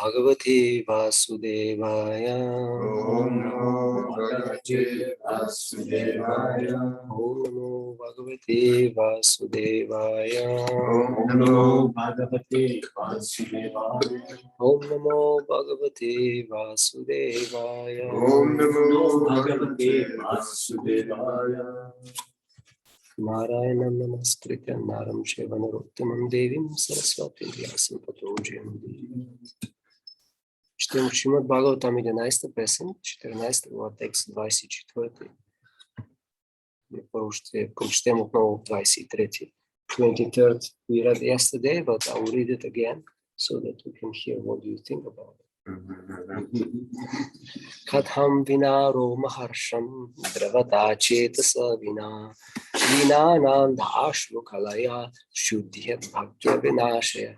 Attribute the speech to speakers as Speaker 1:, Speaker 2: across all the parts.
Speaker 1: Bhagavate Vasudevaya.
Speaker 2: Om Namo Bhagavate Vasudevaya.
Speaker 1: Om Namo Bhagavate Vasudevaya.
Speaker 2: Om Namo Bhagavate Vasudevaya.
Speaker 1: Om Namo Bhagavate Vasudevaya.
Speaker 2: Om Namo Bhagavate Vasudevaya.
Speaker 1: Narayanam Namaskritya Naram Shiva Narottamam Devim Saraswati Vyasam Tato Jayanti. Четем Шримад Бхагаватам 11 песен, 14 глава, текст 24. Първо ще прочетем отново 23. 23rd we read yesterday, but I will read it again so that we can hear what you think about it. Katham vinaro maharsham dravata chetasa vina vinananda ashlukalaya shuddhyat bhakya vinashaya.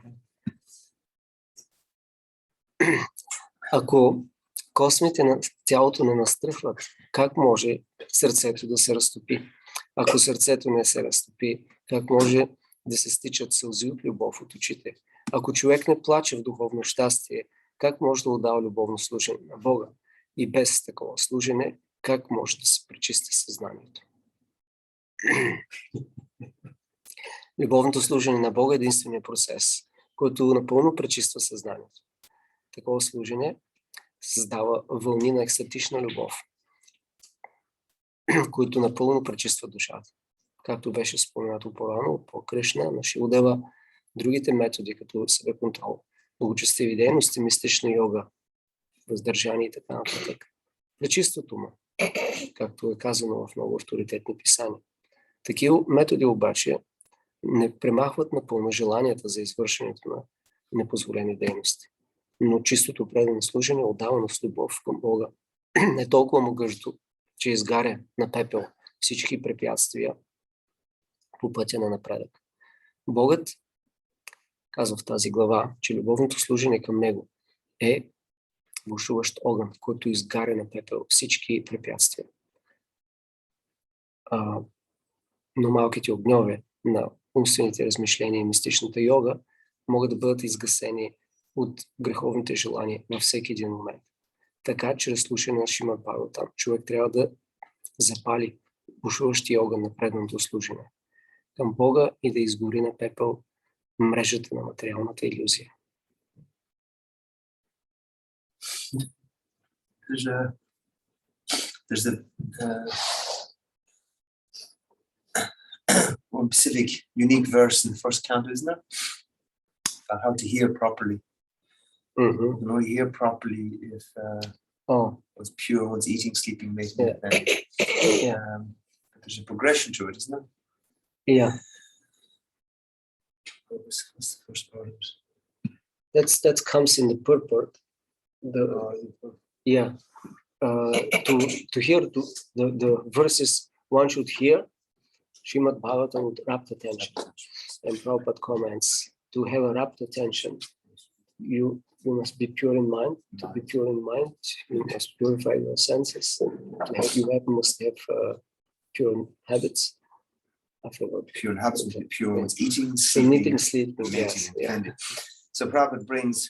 Speaker 1: Ако космите на тялото не настръхват, как може сърцето да се разтопи? Ако сърцето не се разтопи, как може да се стичат сълзи от любов от очите? Ако човек не плаче в духовно щастие, как може да отдава любовно служене на Бога? И без такова служене, как може да се пречисти съзнанието? Любовното служене на Бога е единственият процес, който напълно пречиства съзнанието. Такова служене създава вълни на екстатична любов, които напълно пречистват душата. Както беше споменато по-рано от Кришна, на Шилдева, другите методи, като себеконтрол, благочестиви дейности, мистична йога, въздържание и така нататък. Пречистват ума, както е казано в много авторитетни писания. Такива методи обаче не премахват напълно желанията за извършването на непозволени дейности. Но чистото предано служене, отдавано с любов към Бога, е толкова могъщо, че изгаря на пепел всички препятствия по пътя на напредък. Богът казва в тази глава, че любовното служене към Него е бушуващ огън, който изгаря на пепел всички препятствия. Но малките огньове на умствените размишления и мистичната йога могат да бъдат изгасени от греховните желания във всеки един момент. Така, чрез слушане на Шримад Бхагаватам, човек трябва да запали бушуващия огън на преданото служене към Бога и да изгори на пепел мрежата на материалната илюзия.
Speaker 2: There's one specific unique verse in the first canto, isn't there? About how to hear properly.
Speaker 1: Mm-hmm.
Speaker 2: You know, you hear properly if one's pure, one's eating, sleeping, mating.
Speaker 1: Yeah.
Speaker 2: But there's a progression to it, isn't there?
Speaker 1: Yeah.
Speaker 2: What's the first part of it?
Speaker 1: That comes in the purport. To hear the verses one should hear, Srimad Bhagavatam with rapt attention. And Prabhupada comments, to have a rapt attention, you must be pure in mind. To be pure in mind, you must purify your senses. And must have pure habits. I forgot.
Speaker 2: Pure habits, pure one's eating, sleeping,
Speaker 1: yes, yeah.
Speaker 2: So Prabhupada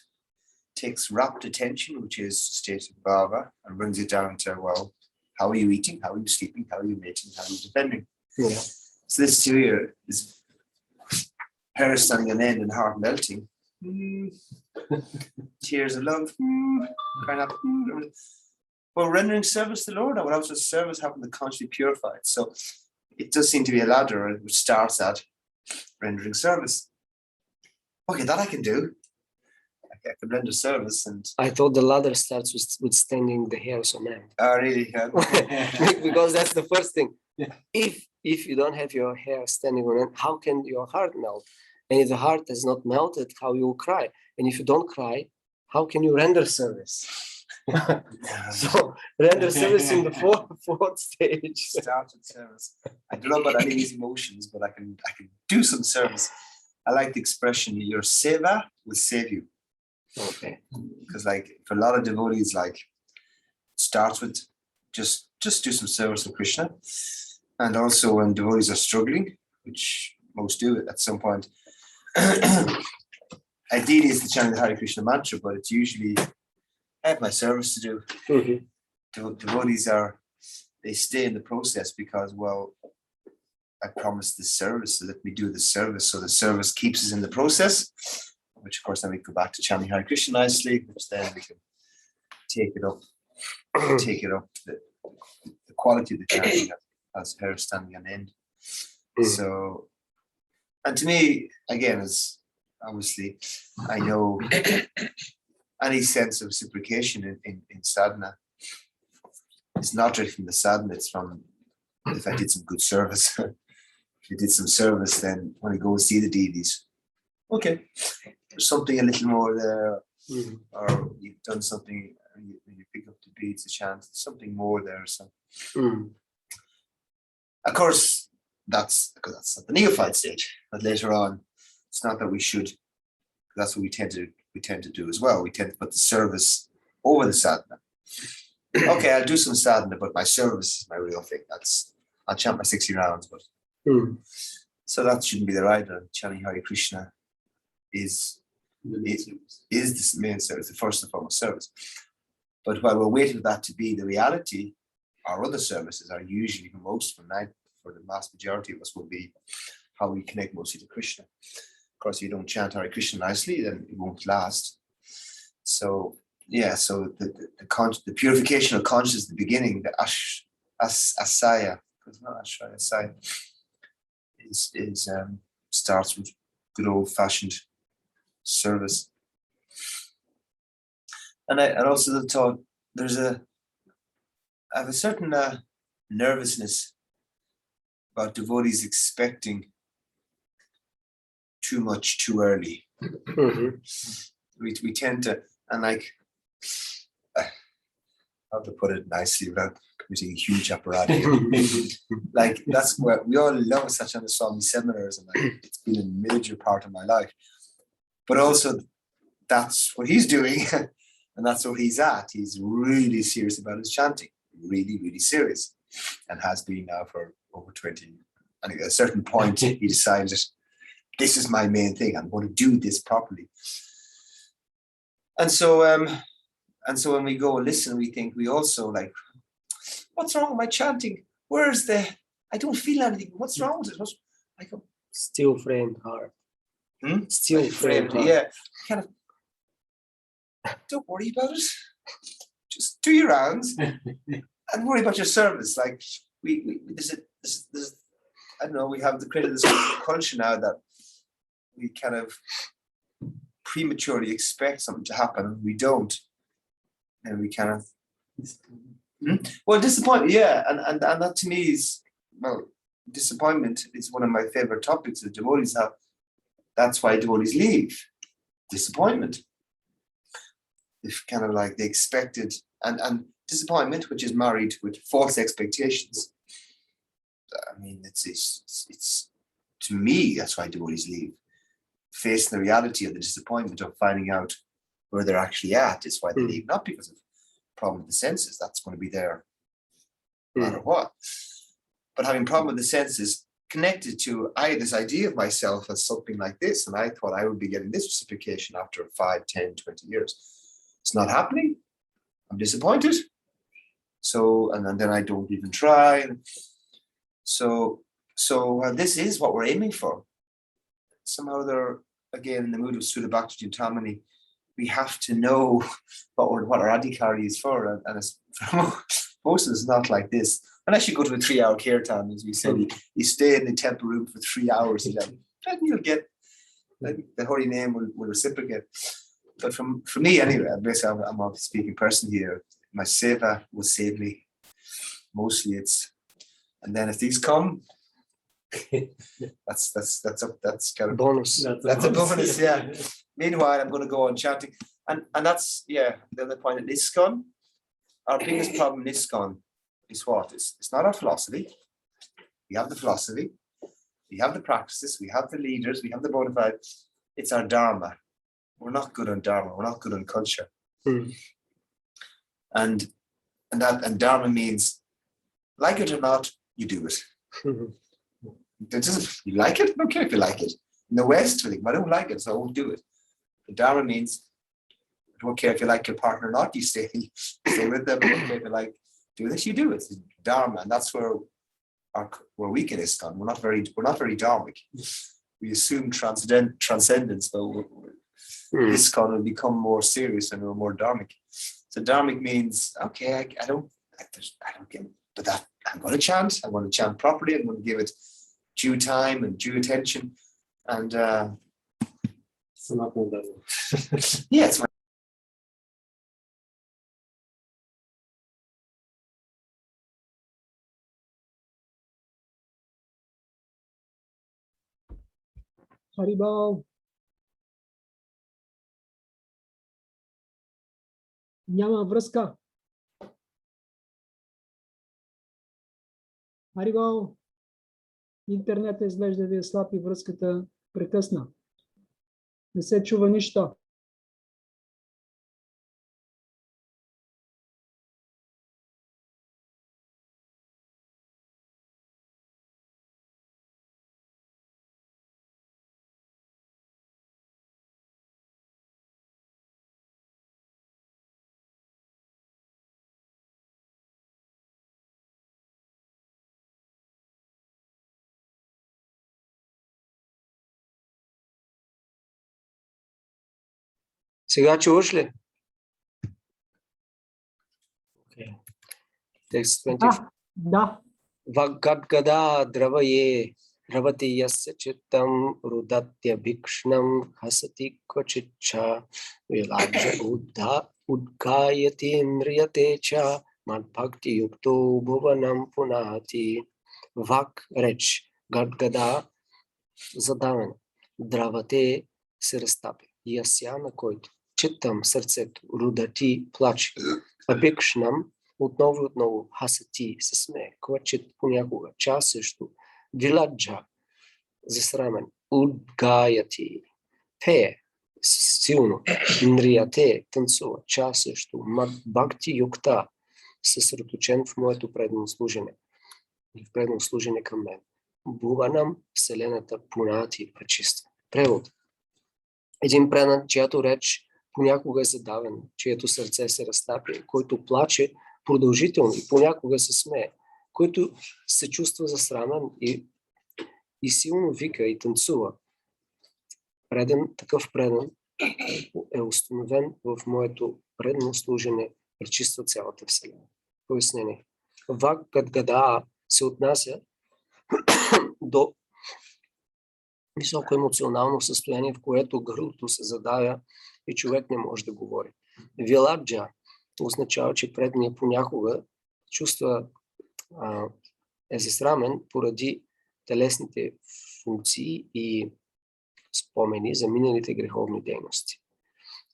Speaker 2: takes rapt attention, which is the state of bhava, and brings it down to, well, how are you eating? How are you sleeping? How are you mating? How are you defending?
Speaker 1: Yeah.
Speaker 2: So this here is hair standing on end and heart melting. Tears of love. Crying out. Well, rendering service to the Lord, what else does service happen to consciously purified? So it does seem to be a ladder which starts at rendering service. Okay, that I can do. I can render service, and
Speaker 1: I thought the ladder starts with standing the hairs on end.
Speaker 2: Oh, really? Yeah.
Speaker 1: Because that's the first thing.
Speaker 2: Yeah.
Speaker 1: If you don't have your hair standing on end, how can your heart melt? And if the heart has not melted, how you will cry? And if you don't cry, how can you render service? So render service in the fourth stage.
Speaker 2: Start with service. I don't know about any of these emotions, but I can do some service. I like the expression, your seva will save you.
Speaker 1: Okay.
Speaker 2: Because like for a lot of devotees, like starts with just do some service to Krishna. And also when devotees are struggling, which most do at some point, ideally it's the chanting the Hare Krishna mantra, but it's usually I have my service to do. Devotees they stay in the process because, well, I promised this service, so let me do the service. So the service keeps us in the process, which of course then we go back to chanting Hare Krishna nicely, which then we can take it up to the quality of the chanting as hair standing on end. So, and to me, again, as obviously I know any sense of reciprocation in sadhana is not directly from the sadhana, it's from if I did some good service. If you did some service, then when I go and see the deities, okay, there's something a little more there, or you've done something, you pick up the beads, the chant, something more there. So, of course, that's at the neophyte stage. But later on, it's not that we should. That's what we tend to do as well. We tend to put the service over the sadhana. Okay, I'll do some sadhana, but my service is my real thing. I'll chant my 60 rounds, but so that shouldn't be there either. Chanting Hare Krishna is the main service, the first and foremost service. But while we're waiting for that to be the reality, our other services are usually for the vast majority of us will be how we connect mostly to Krishna. Of course, if you don't chant Hare Krishna nicely, then it won't last. So yeah, so the purification of consciousness at the beginning, the asaya, because not asaya, asaya is starts with good old fashioned service. And I also thought I have a certain nervousness about devotees expecting too much too early. We tend to, and like, how to put it nicely without committing a huge apparatus. Like that's where we all love Satyananda Swami seminars, and like, it's been a major part of my life. But also, that's what he's doing, and that's what he's at. He's really serious about his chanting, really, really serious, and has been now for over 20. And at a certain point, he decided, this is my main thing. I'm going to do this properly. And so when we go and listen, we think we also like, what's wrong with my chanting? I don't feel anything. What's wrong with it? I go,
Speaker 1: still framed heart.
Speaker 2: Still framed, yeah. Kind of, don't worry about it. Just do your rounds and worry about your service. Like there's I don't know, we have created this culture now that we kind of prematurely expect something to happen and we don't. And we kind of well, disappointment, yeah. And that to me is, well, disappointment is one of my favorite topics that devotees have. That's why devotees leave. Disappointment. If kind of like they expected, and disappointment, which is married with false expectations. I mean, it's to me, that's why devotees leave. Facing the reality of the disappointment of finding out where they're actually at is why they leave, not because of problem with the senses. That's going to be there no matter what. But having problem with the senses connected to this idea of myself as something like this, and I thought I would be getting this reciprocation after 5, 10, 20 years. It's not happening. I'm disappointed. So, and then I don't even try. So this is what we're aiming for. Somehow they're, again, in the mood of Sudha Bhakti Chintamani, we have to know what our adhikari is for. And it's, most of it's not like this. Unless you go to a 3-hour kirtan, as we said, you stay in the temple room for 3 hours, and then you'll get, like, the holy name will reciprocate. But for me, anyway, basically, I'm a speaking person here. My seva will save me. Mostly it's, and then if these come, that's kind of
Speaker 1: bonus.
Speaker 2: That's a bonus, yeah. Meanwhile, I'm going to go on chanting, and that's the other point. At ISKCON, our biggest problem in ISKCON is what? It's not our philosophy. We have the philosophy, we have the practices, we have the leaders, we have the bona fide. It's our dharma. We're not good on dharma. We're not good on culture. And dharma means, like it or not, you do it. You like it? Okay, if you like it. In the West, we think, I don't like it, so I won't do it. The Dharma means, I don't care if you like your partner or not, you stay with them. I don't care if you like do this, you do it. It's Dharma, and that's where we get ISKCON. We're not very dharmic. We assume transcendence, but ISKCON will become more serious and we're more dharmic. So dharmic means, okay, I don't get it, but that I'm going to chant. I'm going to chant properly. I'm going to give it due time and due attention. And yeah, it's my
Speaker 3: Харибол. Няма връзка. Харибол. Интернет изглежда ви е слаб и връзката прекъсна. Не се чува нищо.
Speaker 1: Сега чуваш ли? Текст 24.
Speaker 3: Да.
Speaker 1: Вагадгада дравае равате ясya читам рудатя бикшнам хасати квачича виладжа удгаяти мрияте ча мадбхакти юкто бхуванам пунати. Вак реч, гадгада задаване, дравате се разтапя, яся на който, читам сърцето, рудати плаче, абикшнам отново, хасати се смее, квачит понякога, ча също, виладжа, засрамен, удгаяти, пее, силно, нрияте, танцува, ча също, бхакти юкта, съсредоточен в моето предно служене, в предно служене към мен. Буванам, Вселената, пунати, пречиства. Превод. Един предан, чиято реч понякога е задавен, чието сърце се разтапя, който плаче продължително и понякога се смее, който се чувства засрамен и силно вика и танцува. Такъв предан е установен в моето предно служене, пречиства цялата Вселена. Пояснение. Вагадгада се отнася до високо емоционално състояние, в което гърлото се задавя и човек не може да говори. Виладжа означава, че предният понякога чувства е засрамен поради телесните функции и спомени за миналите греховни дейности.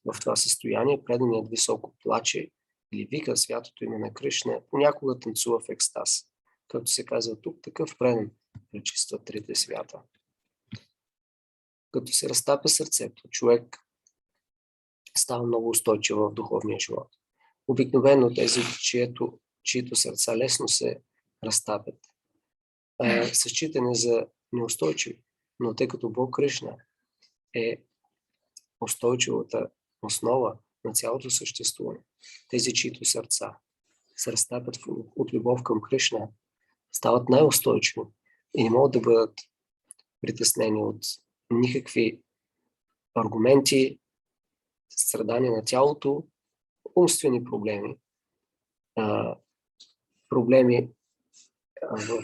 Speaker 1: В това състояние преданият високо плаче или вика святото име на Кришна, понякога танцува в екстаз. Както се казва тук, такъв предан пречиства трите свята. Като се разтапя сърцето, човек става много устойчив в духовния живот. Обикновено тези, чието сърца лесно се разтапят, са считани за неустойчиви. Но тъй като Бог Кришна е устойчивата основа на цялото съществуване, тези, чието сърца се разтапят от любов към Кришна, стават най-устойчиви и не могат да бъдат притеснени от никакви аргументи, страдания на тялото, умствени проблеми, проблеми в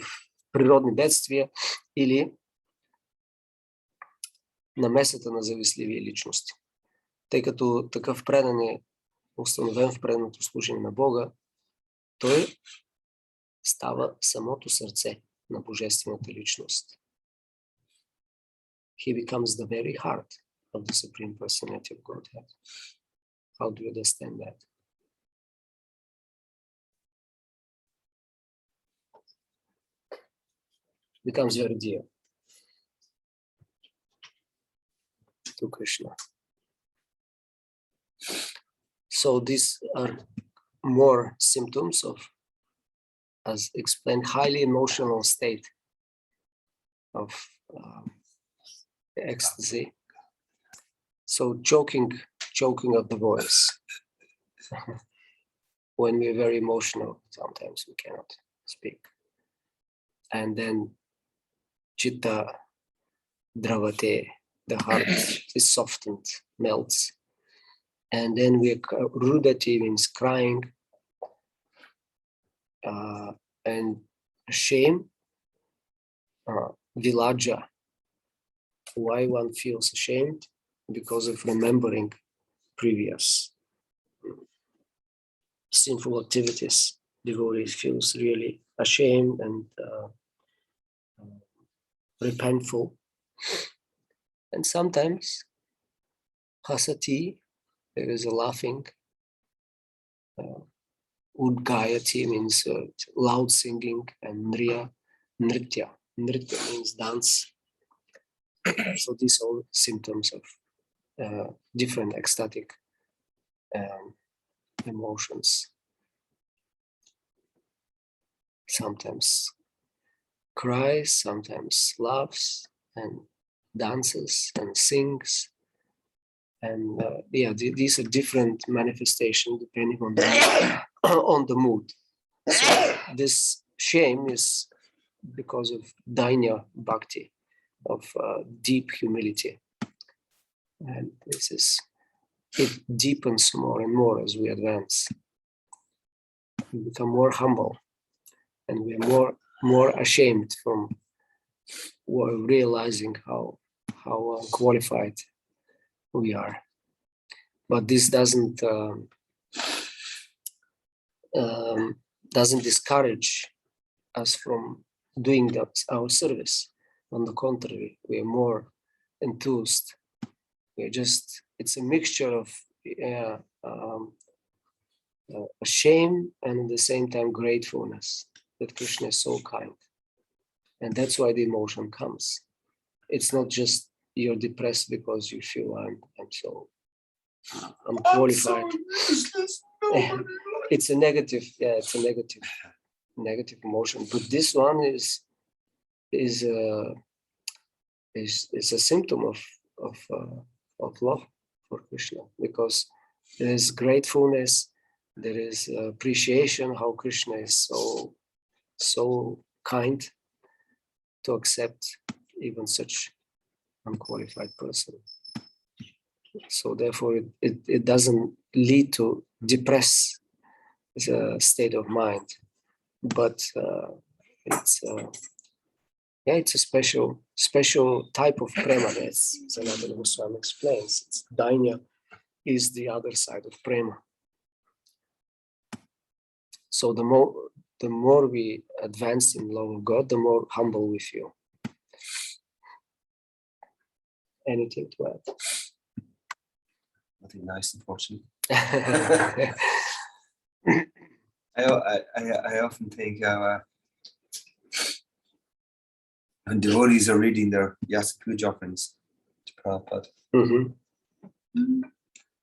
Speaker 1: природни бедствия или намесата на завистливи личности. Тъй като такъв предан е установен в преданото служение на Бога, той става самото сърце на Божествената личност. He becomes the very heart of the Supreme Personality of Godhead. How do you understand that? Becomes very dear to Krishna. So these are more symptoms of, as explained, highly emotional state of ecstasy. So choking of the voice. When we're very emotional, sometimes we cannot speak. And then chitta dravate, the heart is softened, melts. And then rudati means crying, and shame, vilaja. Why one feels ashamed? Because of remembering previous sinful activities. Devotee feels really ashamed and repentful. And sometimes hasati, there is a laughing. Udgayati means loud singing, and nritya means dance. So these are all symptoms of different ecstatic emotions. Sometimes cries, sometimes laughs, and dances and sings. And these are different manifestations depending on the, on the mood. So this shame is because of dainya bhakti, of deep humility. And it deepens more and more as we advance. We become more humble, and we are more ashamed from realizing how qualified we are. But this doesn't discourage us from doing our service. On the contrary, we are more enthused. It's a mixture of shame and at the same time gratefulness that Krishna is so kind. And that's why the emotion comes. It's not just you're depressed because you feel I'm so unqualified. It's a negative, it's a negative emotion. But this one is a symptom of love for Krishna, because there is gratefulness, there is appreciation how Krishna is so kind to accept even such unqualified person. So therefore it doesn't lead to depress the state of mind, but it's a special type of prema, as Sanatana Goswami explains. It's dainya is the other side of prema. So the more we advance in love of God, the more humble we feel. Anything to add?
Speaker 2: Nothing nice, unfortunately. I often think how when devotees are reading their Yasa Puja offerings to Prabhupada,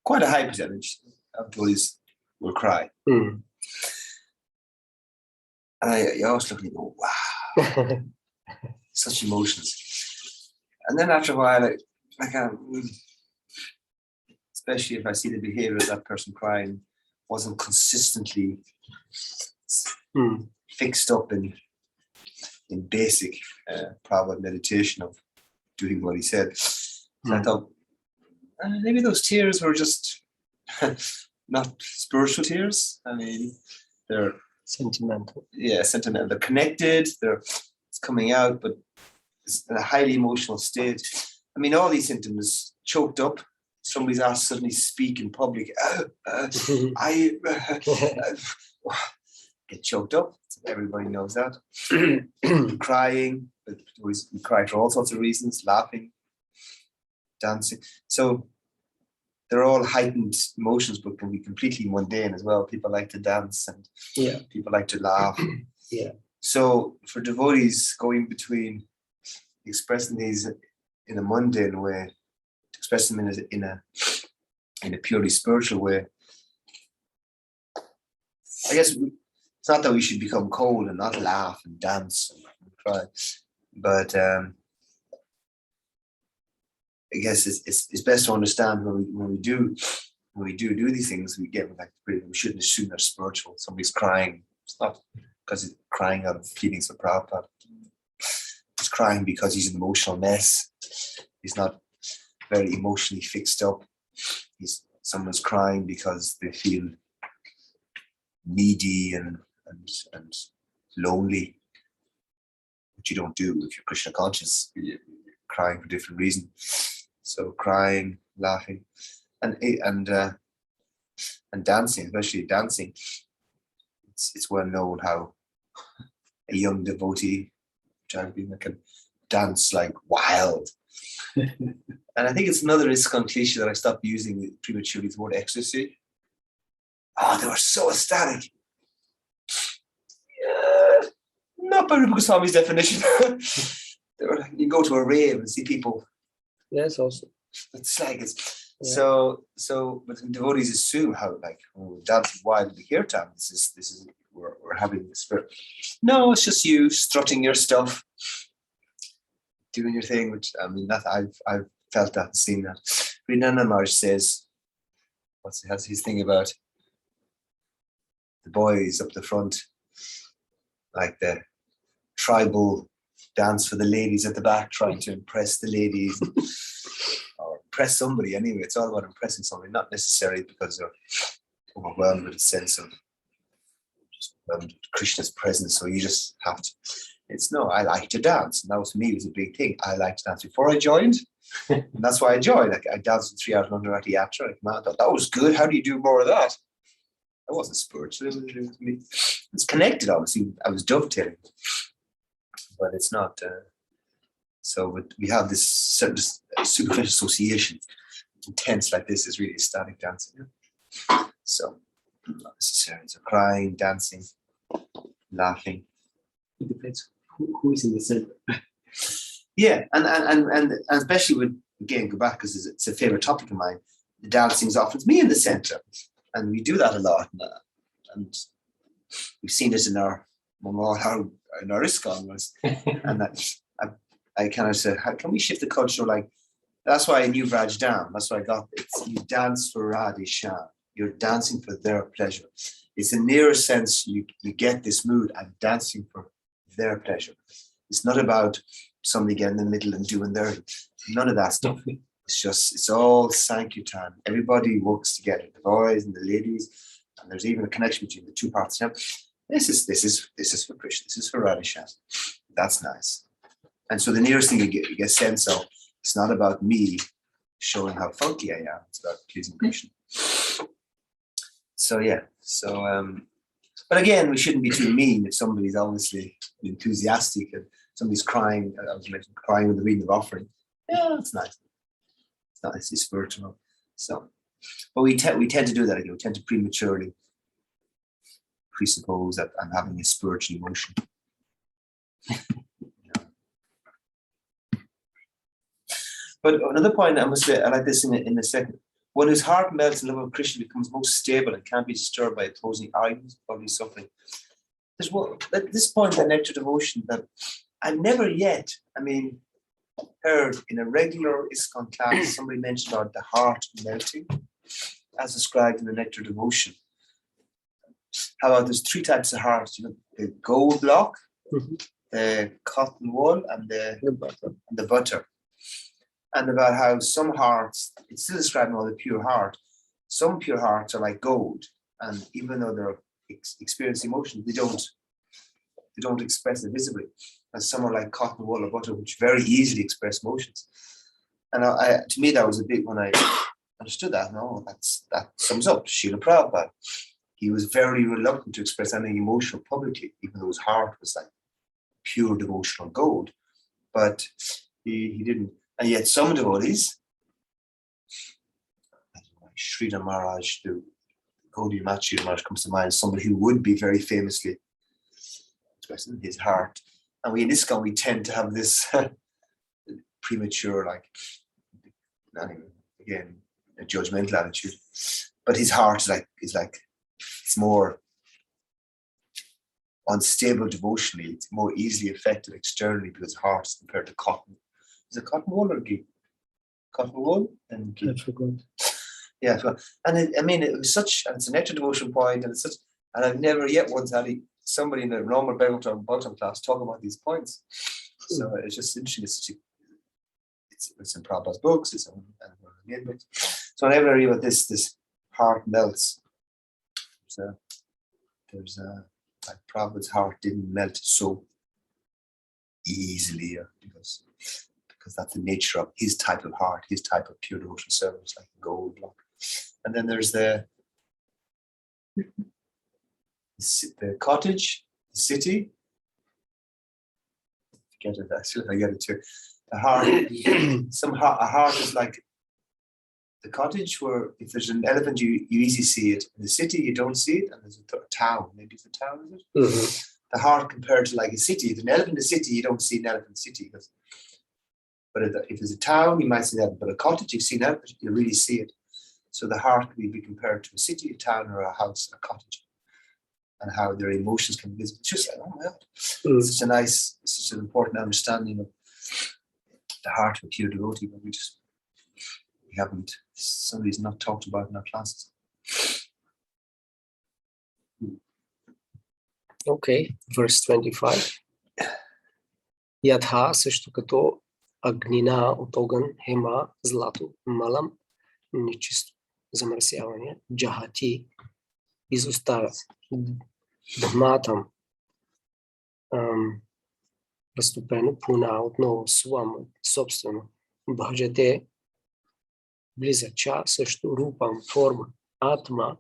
Speaker 2: quite a high percentage of devotees will cry. And I always look and go, wow, such emotions. And then after a while, especially if I see the behavior of that person crying wasn't consistently fixed up in basic Prabhupada meditation of doing what he said. So I thought, maybe those tears were just not spiritual tears. I mean, they're
Speaker 1: sentimental.
Speaker 2: Yeah, sentimental. They're connected. It's coming out, but it's in a highly emotional state. I mean, all these symptoms choked up. Somebody's asked to suddenly speak in public. Get choked up. Everybody knows that. Crying. We cry for all sorts of reasons. Laughing, dancing. So they're all heightened emotions, but can be completely mundane as well. People like to dance and people like to laugh. So for devotees, going between expressing these in a mundane way, to express them in a purely spiritual way, I guess it's not that we should become cold and not laugh and dance and cry, but I guess it's best to understand when we do these things, we get like we shouldn't assume they're spiritual. Somebody's crying. It's not because he's crying out of feelings of Prabhupada. He's crying because he's an emotional mess. He's not very emotionally fixed up. Someone's crying because they feel needy and lonely, which you don't do if you're Krishna conscious. You're crying for different reasons. So crying, laughing, and dancing, especially dancing. It's well known how a young devotee champion can dance like wild. And I think it's another ISKCON cliche that I stopped using prematurely, the word ecstasy. Oh, they were so ecstatic. Yeah, not by Rupa Goswami's definition. They were like, you go to a rave and see people.
Speaker 1: Yes, also.
Speaker 2: It's like it's
Speaker 1: Yeah.
Speaker 2: so but devotees assume how like we're dancing wild in the kirtan. This is we're having the spirit. No, it's just you strutting your stuff, doing your thing, which I mean that I've felt that and seen that. Rinana Maharaj says, has his thing about the boys up the front, like the tribal dance for the ladies at the back, trying to impress the ladies or impress somebody anyway. It's all about impressing somebody, not necessarily because they're overwhelmed with a sense of Krishna's presence. So you just have to. It's no, I like to dance. And that was for me, it was a big thing. I liked to dance before I joined. And that's why I joined. Like I danced for 3 hours under at the Yatra. Like, man, I thought that was good. How do you do more of that? I wasn't spiritual. It's connected, obviously. I was dovetailing. But it's not. So we have this certain superficial association. Intense like this is really ecstatic dancing. So not necessarily. So crying, dancing, laughing.
Speaker 4: It depends who is in the center.
Speaker 2: Yeah, and especially with, again, go back because it's a favorite topic of mine. The dancing is often me in the center, and we do that a lot, and we've seen it in our ISKCON was, and that I kind of said, how can we shift the culture? Like that's why I knew Vraj Dham. That's why I got it. You dance for Radhe Shyam. You're dancing for their pleasure. It's a nearer sense you get this mood. I'm dancing for their pleasure. It's not about somebody getting in the middle and doing their, none of that stuff. It's all Sankirtan. Everybody works together, the boys and the ladies, and there's even a connection between the two parts. This is for Krishna. This is for Radha Shyam. That's nice. And so the nearest thing you get a sense of, it's not about me showing how funky I am. It's about pleasing Krishna. So yeah. So but again, we shouldn't be too mean if somebody's obviously enthusiastic and somebody's crying. I was mentioning crying with the reading of offering. Yeah, that's nice. It's not necessarily spiritual. So, but we tend to do that again. We tend to prematurely presuppose that I'm having a spiritual emotion. But another point I must say, I like this in a second. One whose heart melts in love of Krishna becomes most stable and can't be disturbed by opposing arguments, bodily suffering. There's one at this point in nectar devotion that I've never yet, heard in a regular ISKCON class somebody mentioned about the heart melting, as described in the nectar devotion. How about there's 3 types of hearts? The gold block, the cotton wool, and the butter. And about how some hearts, it's still describing all the pure heart. Some pure hearts are like gold, and even though they're experiencing emotion, they don't express it visibly. And some are like cotton wool or butter, which very easily express emotions. And to me, that was a big when I understood that. No, that sums up Srila Prabhupada. He was very reluctant to express any emotion publicly, even though his heart was like pure devotional gold. But he didn't. And yet some devotees, Sridhar Maharaj, the Gaudiya Math Sridhar Maharaj comes to mind, somebody who would be very famously expressing his heart. And we in ISKCON, we tend to have this premature, again, a judgmental attitude. But his heart is like it's more unstable devotionally. It's more easily affected externally because his heart is compared to cotton. Is it cotton wool or ghee? Cotton and
Speaker 3: I forgot.
Speaker 2: yeah, and it was such, and it's an extra devotion point, and it's such, and I've never yet once had somebody in a normal Bible class talk about these points. So it's just interesting. It's in Prabhupada's books. It's in books. So whenever I read about this heart melts. There's like Prabhupada's heart didn't melt so easily because that's the nature of his type of heart, his type of pure devotion service, like gold block. And then there's the cottage, the city. Forget it. I get it too. The heart. A heart is like the cottage, where if there's an elephant, you easily see it. In the city, you don't see it, and there's a town. Maybe it's a town, is it?
Speaker 1: Mhm.
Speaker 2: The heart compared to like a city. If an elephant in the city, you don't see an elephant in the city. But if there's a town, you might see that. But a cottage, you see an elephant, you really see it. So the heart can be compared to a city, a town, or a house, a cottage, and how their emotions can be visible. It's just like, oh my God, such an important understanding of the heart of a pure devotee, but we haven't, somebody's not talked about in our classes.
Speaker 1: Okay, verse 25. Ядха, също като агнина от огън, хема, злато, малам, нечисто, замърсяване, джахати, изоставя, дматам, разтопено, пуна, отново, слама, собствено, бхаджате, близача, също, рупам, форма, атма,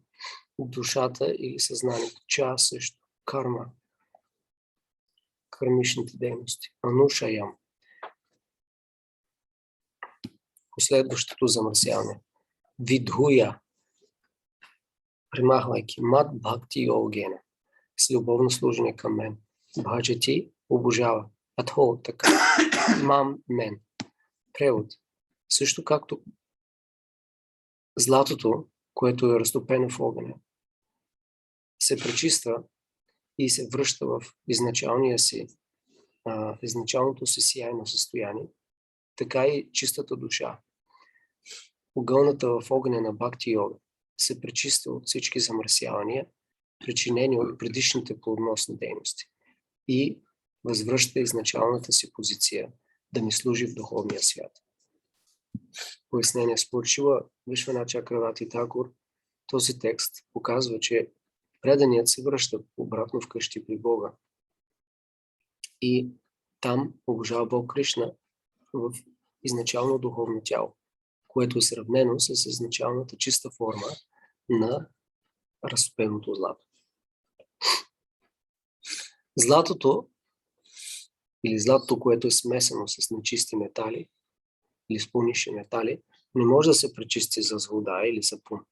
Speaker 1: душата или съзнанието, ча, също, карма, кармичните дейности, анушаям, последващото замърсяване, видхуя, примахвайки мат, бхакти и огена, с любовно служене към мен, бхаджати, обожава, атхо, така, мам, мен. Превод. Също както златото, което е разтопено в огъня, се пречиства и се връща в изначалното си сияйно състояние, така и чистата душа, огълната в огъня на бхакти йога, се пречиства от всички замърсявания, причинени от предишните плодоносни дейности и възвръща изначалната си позиция да ми служи в духовния свят. Пояснение. Според Шила Вишванат Чакраварти Такур, този текст показва, че преданият се връща обратно вкъщи при Бога и там обожава Бог Кришна в изначално духовно тяло, което е сравнено с изначалната чиста форма на разтопеното злато. Златото или златото, което е смесено с нечисти метали или с по-нисши метали, не може да се пречисти с вода или сапун.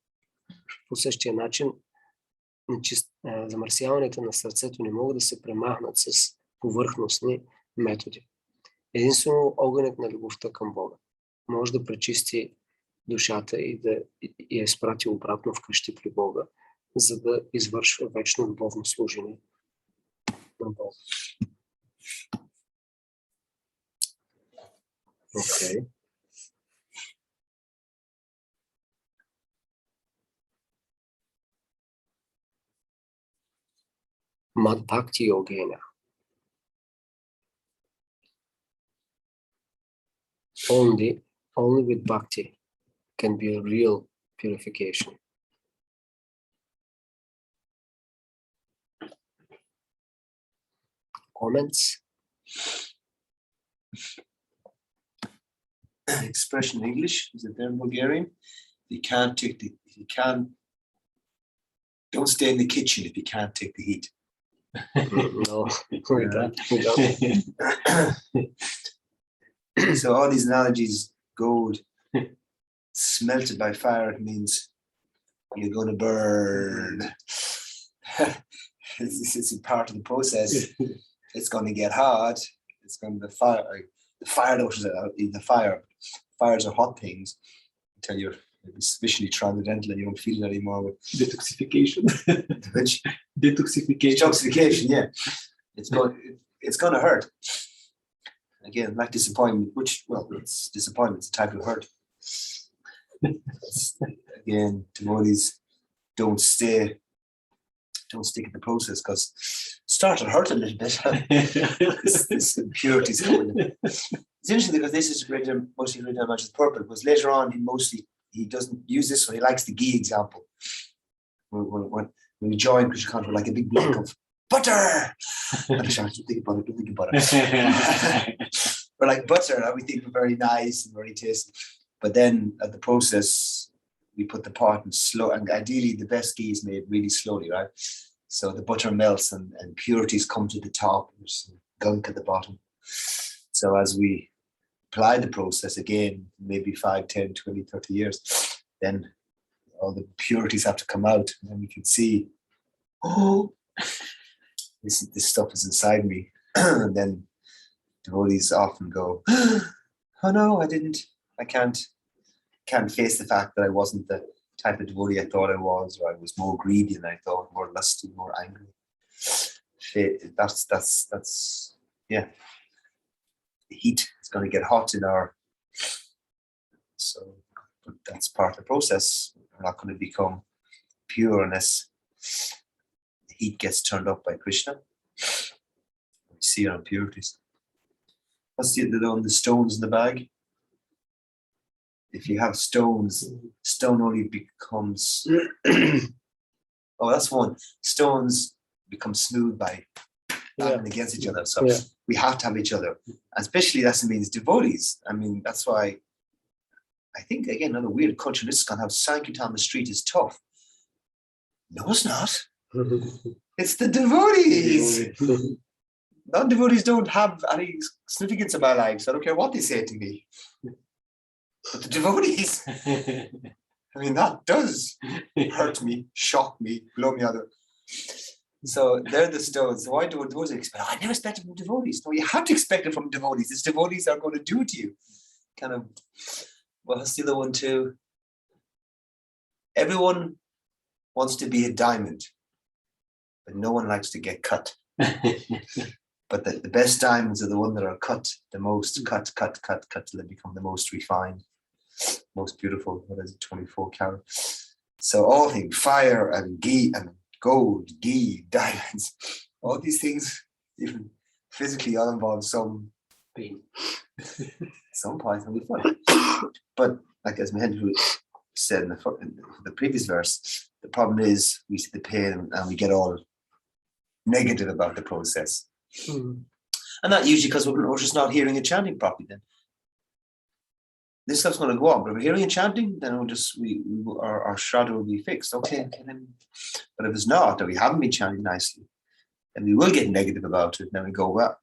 Speaker 1: По същия начин замърсяването на сърцето не могат да се премахнат с повърхностни методи. Единствено огънят на любовта към Бога може да пречисти душата и да я изпрати обратно вкъщи при Бога, за да извършва вечно любовно служение на Бога. Okay. Mad Bhakti Yogena. Only with Bhakti can be a real purification. Comments?
Speaker 2: Expression in English, is it there in Bulgarian? Don't stay in the kitchen if you can't take the heat.
Speaker 1: No, we don't.
Speaker 2: So all these analogies, gold smelted by fire, it means you're going to burn. It's a part of the process. It's going to get hot. It's going to fires are hot things until you're sufficiently transcendental and you don't feel it anymore. With
Speaker 4: Detoxification.
Speaker 2: Which?
Speaker 4: Detoxification.
Speaker 2: Yeah. It's going to hurt. Again, like disappointment, it's disappointment, it's a type of hurt. Again, devotees don't stick in the process because it started to hurt a little bit. this impurity is coming in. It's interesting because this is mostly Krishna Maharaj's purpose, because later on he doesn't use this one. He likes the ghee example. When we join Krishna consciousness, we're like a big block of butter. And don't think about it. We're like butter, and we think we're very nice and very tasty. But then at the process, we put the pot in slow, and ideally the best ghee is made really slowly, right? So the butter melts and impurities come to the top, and there's some gunk at the bottom. So as we apply the process again, maybe 5, 10, 20, 30 years, then all the impurities have to come out, and then we can see, oh, this stuff is inside me. And then devotees often go, oh no, I can't face the fact that I wasn't the type of devotee I thought I was, or I was more greedy than I thought, more lusty, more angry. That's yeah. The heat is going to get hot in but that's part of the process. We're not going to become pure unless the heat gets turned up by Krishna. We see our impurities. What's the stones in the bag? If you have stones, stone only becomes oh, that's one. Stones become smooth by battling against each other. So we have to have each other. Especially that means devotees. I mean, that's why I think, again, another weird culture, this is kind of how Sankirtan on the street is tough. No, it's not. It's the devotees. Non-devotees don't have any significance in my life, so I don't care what they say to me. But the devotees, I mean, that does hurt me, shock me, blow me out of. So they're the stones. So why do devotees expect? I never expected from devotees. No, you have to expect it from devotees. It's devotees are going to do it to you. Kind of, well, that's the other one too. Everyone wants to be a diamond, but no one likes to get cut. But the best diamonds are the ones that are cut the most, cut till they become the most refined, most beautiful. What is it, 24 karat? So all things, fire and ghee and gold, ghee, diamonds, all these things, even physically, all involve some pain. Some points will be fun. But like as Mahendra said in the previous verse, the problem is we see the pain and we get all negative about the process. And that usually because we're just not hearing and chanting properly. Then this stuff's going to go on, but if we're hearing and chanting, then our shraddha will be fixed. Okay, then. But if it's not, that we haven't been chanting nicely, then we will get negative about it. Then we go, well,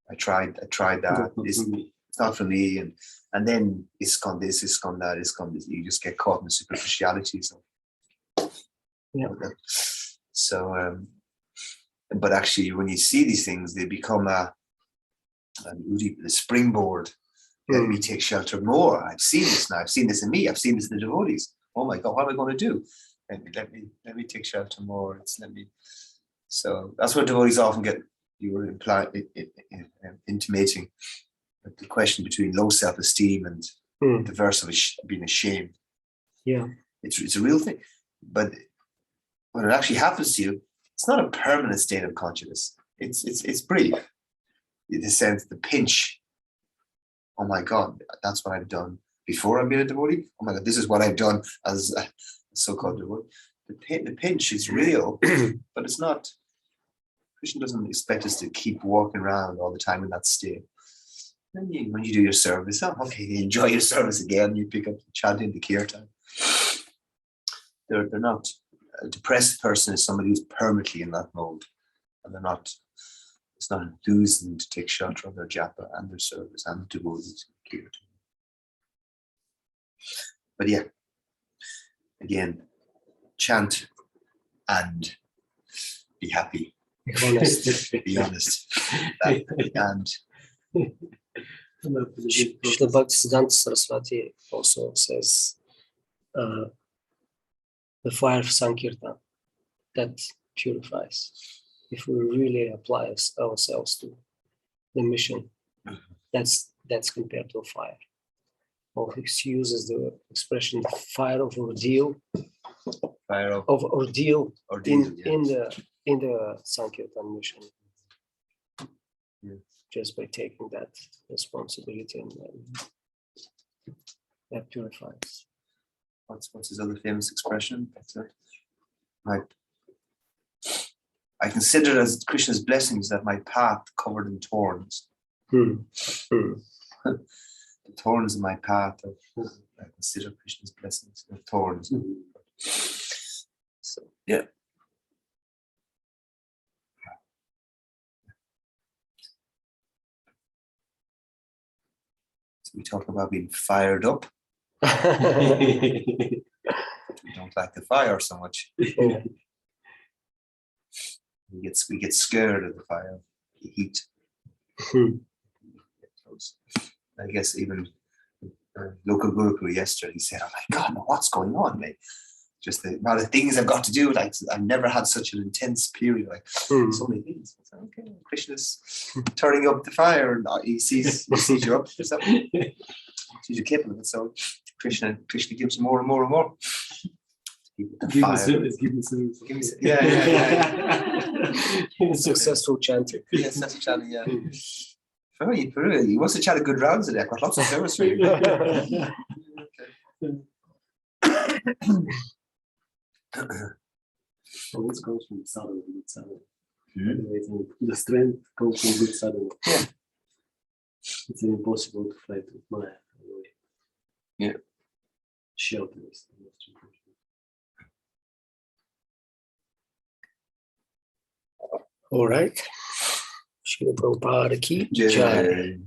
Speaker 2: I tried that. It's not for me, and then it's gone this, it's gone that, it's gone this. You just get caught in the superficiality. So. But actually, when you see these things, they become a springboard. Let me take shelter more. I've seen this now. I've seen this in me. I've seen this in the devotees. Oh my God, what am I going to do? Let me take shelter more. So that's what devotees often get. You were intimating the question between low self-esteem and the verse of being ashamed. Yeah, it's a real thing. But when it actually happens to you, it's not a permanent state of consciousness. It's brief. In the sense, the pinch. Oh my God, that's what I've done before I've been a devotee. Oh my God, this is what I've done as a so-called devotee. The pinch is real, but it's not. Krishna doesn't expect us to keep walking around all the time in that state. Then when you do your service, okay, you enjoy your service again. You pick up the chanting, the kirtan. They're not. A depressed person is somebody who's permanently in that mode, and it's not enthusing to take shelter of their japa and their service and the devotees. But yeah, again, chant and be happy. Be honest. Be honest. And
Speaker 1: Srila Bhaktisiddhanta Saraswati also says the fire of Sankirtan that purifies. If we really apply ourselves to the mission, that's compared to a fire. or he uses the expression fire of ordeal,
Speaker 2: Fire of
Speaker 1: of ordeal
Speaker 2: ordeal, yeah.
Speaker 1: in the Sankirtan mission.
Speaker 2: Yeah.
Speaker 1: Just by taking that responsibility, and that purifies.
Speaker 2: What's his other famous expression? I consider as Krishna's blessings that my path covered in thorns. The thorns in my path. I consider Krishna's blessings of thorns. So yeah. So we talk about being fired up. We don't like the fire so much.
Speaker 1: Yeah.
Speaker 2: We get scared of the fire, the heat. I guess even local guru yesterday, he said, "Oh my God, what's going on, mate? Just the amount of things I've got to do. Like I've never had such an intense period. Like so many things." I said, okay, Krishna's turning up the fire, and he sees you're up to something. Sees you're capable of it. So Krishna gives you more and more and more.
Speaker 4: Give me service.
Speaker 2: Yeah.
Speaker 1: Successful chanting.
Speaker 2: Yes, that's chanting, yeah. He wants to chat a good rounds today. I've got lots of service for you.
Speaker 4: Always comes from sadhana, good sadhana. The strength comes from good sadhana.
Speaker 2: Yeah.
Speaker 4: It's impossible to fight with Maya.
Speaker 2: Yeah.
Speaker 4: Shelter is the most important.
Speaker 1: All right. Srila Prabhupada ki
Speaker 2: Jai.
Speaker 1: jai.